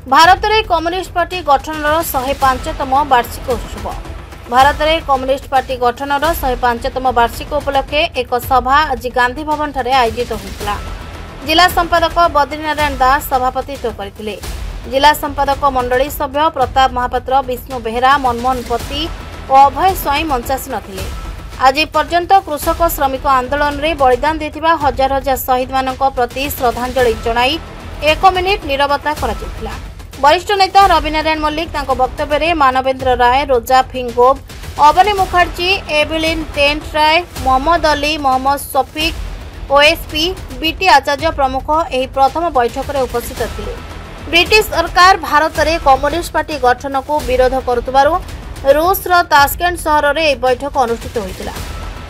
भारत में communist party गठन 105तम वार्षिक उत्सव। भारत में कम्युनिस्ट पार्टी गठन 105तम वार्षिक उपलक्षे एक सभा आज गांधी भवन ठारे आयोजित होता। जिला संपादक बद्रीनारायण दास सभापतित्व करथिले। जिला संपादक मंडली सभ्य प्रताप महापात्र, विष्णु बेहेरा, मनमोहन पति और अभय स्वाई मंचासी नथिले। आज पर्यंत कृषक श्रमिक आंदोलन में बलिदान देथिबा हजार हजार शहीद मानक प्रति श्रद्धांजलि जणाई 1 मिनिट नीरवता करा। वरिष्ठ नेता रविनारायण मल्लिक तांको वक्तव्य में मानवेंद्र राय, रोजा फिंगोब, अवनी मुखर्जी, एविलिन टेंट राय, मोहम्मद अली, मोहम्मद शफिक, ओएसपी, बीटी आचार्य प्रमुख एही प्रथम बैठक में उपस्थित थिले। ब्रिटिश सरकार भारत में कम्युनिस्ट पार्टी गठन को विरोध करुतबारु रूस तास्केंट सहर में यह बैठक अनुष्ठित होता।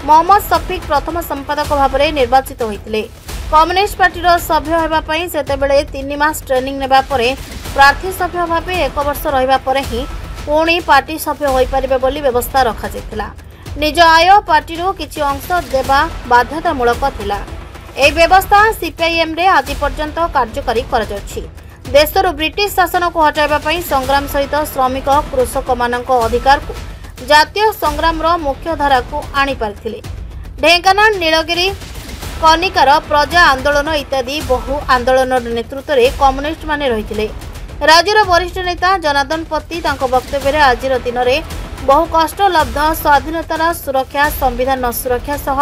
मोहम्मद शफिक प्रथम संपादक भाव में निर्वाचित होते। कम्युनिस्ट पार्टीर सभ्य होगापी सेतेबेले 3 मास ट्रेनिंग नेबा परे प्रार्थी सभ्य भाव 1 वर्ष रहिबा परे ही पुणी पार्टी सभ्य होई परिबे बोली व्यवस्था रखा जायतिला। निज आय पार्टी किछि अंश देबा बाध्यतामूलक थिला। एही व्यवस्था सीपीआईएम रे आज पर्यंत कार्यकारी करा जायछि। देशर ब्रिटिश शासन को हटाइबा पई संग्राम सहित श्रमिक कृषक मानक अधिकार को जातीय संग्राम मुख्य धारा को आनी पारिथिले। ढेंकानाल, नीलगिरी, कनिकार प्रजा आंदोलन इत्यादि बहु आंदोलन नेतृत्व में कम्युनिस्ट माने रहिथिले। राज्यर वरिष्ठ नेता जनार्दन पति तांको वक्तव्य में आज दिन में बहु कष्ट लब्ध स्वाधीनतार सुरक्षा, संविधान सुरक्षा सह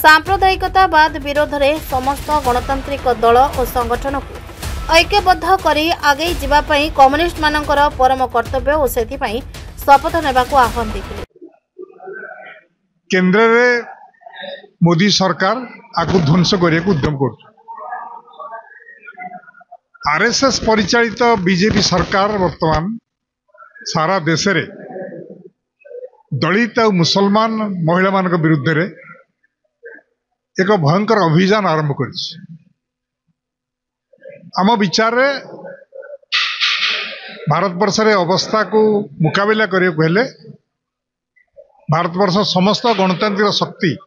सांप्रदायिकतावाद विरोध में समस्त गणतांत्रिक दल और संगठन को ऐक्यबद्ध करी आगे जीवाई कम्युनिस्ट मानकर परम कर्तव्य और सेथिपाई शपथ नेबाकू आह्वान देथिले। केंद्र रे मोदी सरकार आकु ध्वंस करने को उद्यम कर आरएसएस परिचालित बीजेपी सरकार वर्तमान सारा देश रे दलित और मुसलमान महिला मान विरुद्ध रे एक भयंकर अभियान आरंभ कर आम विचार रे भारतवर्ष रे अवस्था को मुकाबला करने को हेले भारतवर्ष समस्त गणतांत्रिक शक्ति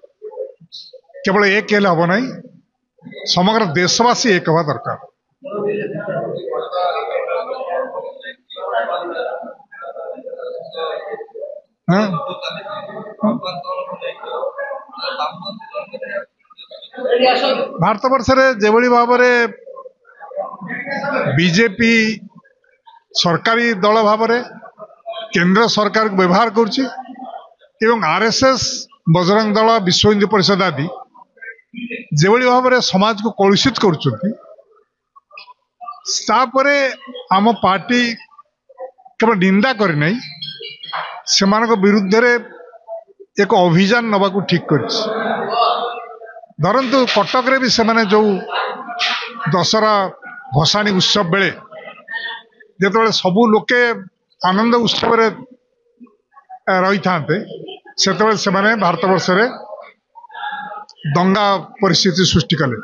केवल एक हेले हम नहीं, समग्र देशवासी एक हवा दरकार। भारतवर्ष रे जेभली भाव में बीजेपी सरकारी दल भाव में केंद्र सरकार को व्यवहार करुच्ची एवं आरएसएस, बजरंग दल, विश्व हिंदू परिषद आदि जेभली भाव में समाज को कलुषित करुच्चंती तापरे आम पार्टी केवल निंदा करी नहीं, सेमानक विरुद्ध रे एक अभियान नबाकू ठीक कर। धरतु कटक रे भी सेमाने जो दशहरा भसाणी उत्सव बेले जेतबेले सबू लोके आनंद उत्सव रे रही थांते सेतबेले सेमाने भारतवर्ष रे दंगा परिस्थिति सृष्टि कले।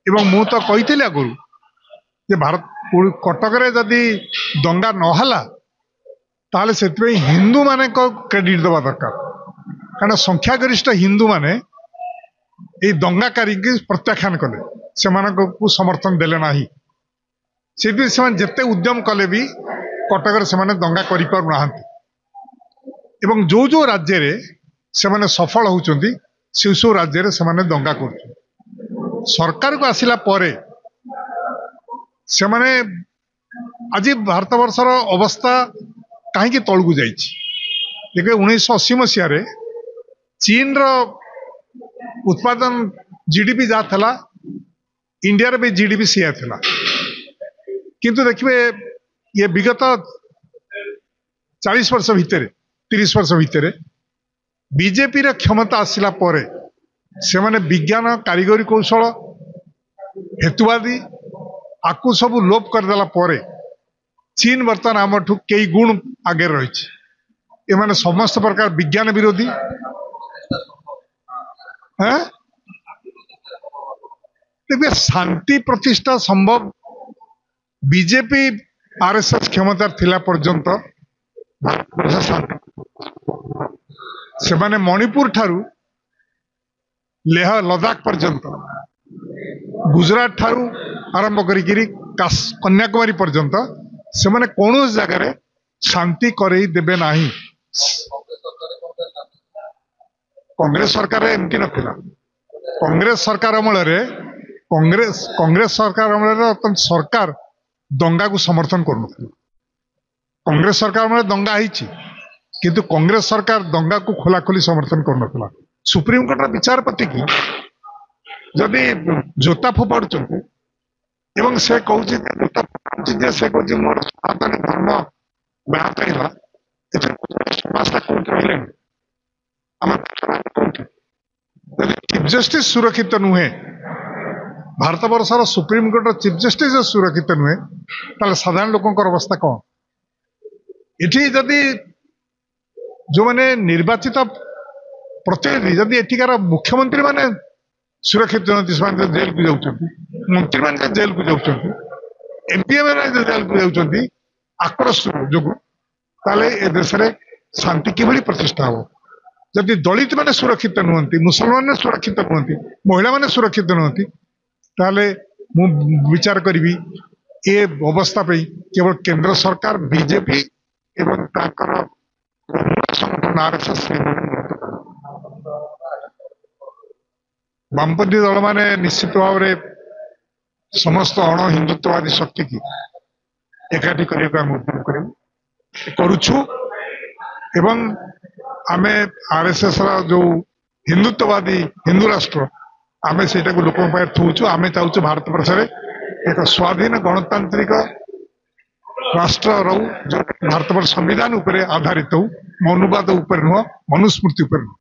एवं मु तो कही आगुरी जे भारत कटक रे जदि दंगा नहला ताहले सेतबे हिंदू माने को क्रेडिट देवा दरकार, कारण संख्यागरिष्ठ हिंदू माने ए दंगाकारी की प्रत्याख्यान कले, से समर्थन देले नाही। सेबी से जेते उद्यम कले भी कटक से दंगा करि पारु नाहंती एवं जो जो राज्य रे से माने सफल होउचंती से सब राज्य रे से माने दंगा कर सरकार को आसिला परे से माने आज भारतवर्षर अवस्था कहीं तलू जा 1980 मसीह चीन रो उत्पादन जीडीपी जहाँ था इंडिया रे भी जीडीपी सीआ था, किंतु देखिए ये विगत 40 वर्ष भितर 30 वर्ष भितर बीजेपी रे क्षमता आसिला परे से माने विज्ञान, कारीगरी कौशल, हेतुवादी आकु सब लोप करदेला परे चीन बर्तमान आम ठू कई गुण आगे रही। एमाने समस्त प्रकार विज्ञान विरोधी तेबे शांति प्रतिष्ठा संभव बीजेपी आरएसएस क्षमता थिला पर्यंत से माने मणिपुर ठारू लेह लद्दाख पर्यंत गुजरात ठारू आरंभ करी कन्याकुमारी पर्यंत ସେମାନେ କୌଣସି ଜାଗାରେ ଶାନ୍ତି କରେଇ ଦେବେ ନାହିଁ। କଂଗ୍ରେସ ସରକାର ଏମିତି ନଥିଲା। କଂଗ୍ରେସ ସରକାର ଅମଳରେ କଂଗ୍ରେସ ସରକାର ଅମଳରେ ସରକାର ଦଙ୍ଗାକୁ ସମର୍ଥନ କରୁନଥିଲା। କଂଗ୍ରେସ ସରକାର ଅମଳରେ ଦଙ୍ଗା ହେଇଛି, କିନ୍ତୁ କଂଗ୍ରେସ ସରକାର ଦଙ୍ଗାକୁ ଖୋଲାଖୋଲି ସମର୍ଥନ କରୁନଥିଲା। ସୁପ୍ରିମକୋର୍ଟର ବିଚାରପତି କି ଯଦି ଜୋତା ଫୋପାଡୁଛନ୍ତି ଏବଂ ସେ କହୁଛି ଜୋତା ଫୋପାଡୁଛି ଯେ ସେ କହୁଛି ମୋର ସନାତନ ଧର୍ମ ବ୍ୟାହତ ହେଲା, ସମାଜଟା କୋଉଠି ରହିଲେଣି? ଆମ କୋଉଠି? ଯଦି ଚିଫ୍ ଜଷ୍ଟିସ ସୁରକ୍ଷିତ ନୁହେଁ, ଭାରତ ବର୍ଷର ସୁପ୍ରିମକୋର୍ଟର ଚିଫ୍ ଜଷ୍ଟିସ ସୁରକ୍ଷିତ ନୁହେଁ, ତାହେଲେ ସାଧାରଣ ଲୋକଙ୍କର ଅବସ୍ଥା କଣ? ଏଠି ଯଦି ଯୋଉମାନେ ନିର୍ବାଚିତ ପ୍ରତିନିଧି, ଯଦି ଏଠିକାର ମୁଖ୍ୟମନ୍ତ୍ରୀ ମାନେ ସୁରକ୍ଷିତ ନୁହନ୍ତି, ସେମାନେ ଜେଲକୁ ଯାଉଛନ୍ତି, ମନ୍ତ୍ରୀମାନେ ଜେଲକୁ ଯାଉଛନ୍ତି, ଏମପି ମାନେ ଜେଲକୁ ଯାଉଛନ୍ତି ଆକ୍ରୋଶ ଯୋଗୁଁ, ତାହେଲେ ଏ ଦେଶରେ ଶାନ୍ତି କିଭଳି ପ୍ରତିଷ୍ଠା ହବ? ଯଦି ଦଳିତ ମାନେ ସୁରକ୍ଷିତ ନୁହନ୍ତି, ମୁସଲମାନ ସୁରକ୍ଷିତ ନୁହନ୍ତି, ମହିଳାମାନେ ସୁରକ୍ଷିତ ନୁହନ୍ତି, ତାହେଲେ ମୁଁ ବିଚାର କରିବି ଏ ଅବସ୍ଥା ପାଇଁ କେବଳ କେନ୍ଦ୍ର ସରକାର, ବିଜେପି ଏବଂ ତାଙ୍କର ସଂଗଠନ RSS ବାମପନ୍ଥୀ ଦଳ ମାନେ ନିଶ୍ଚିତ ଭାବରେ ସମସ୍ତ ଅଣ ହିନ୍ଦୁତ୍ୱବାଦୀ ଶକ୍ତିକି ଏକାଠି କରିବାକୁ ଆମେ ଉଦ୍ୟମ କରୁଛୁ ଏବଂ ଆମେ RSS ର ଯୋଉ ହିନ୍ଦୁତ୍ୱବାଦୀ ହିନ୍ଦୁ ରାଷ୍ଟ୍ର, ଆମେ ସେଇଟାକୁ ଲୋକଙ୍କ ପାଖରେ ଥଉଛୁ। ଆମେ ଚାହୁଁଛୁ ଭାରତ ବର୍ଷରେ ଏକ ସ୍ୱାଧୀନ ଗଣତାନ୍ତ୍ରିକ ରାଷ୍ଟ୍ର ରହୁ, ଯୋଉ ଭାରତ ବର୍ଷ ସମ୍ବିଧାନ ଉପରେ ଆଧାରିତ ହଉ, ମନୁବାଦ ଉପରେ ନୁହଁ, ମନୁସ୍ମୃତି ଉପରେ ନୁହଁ।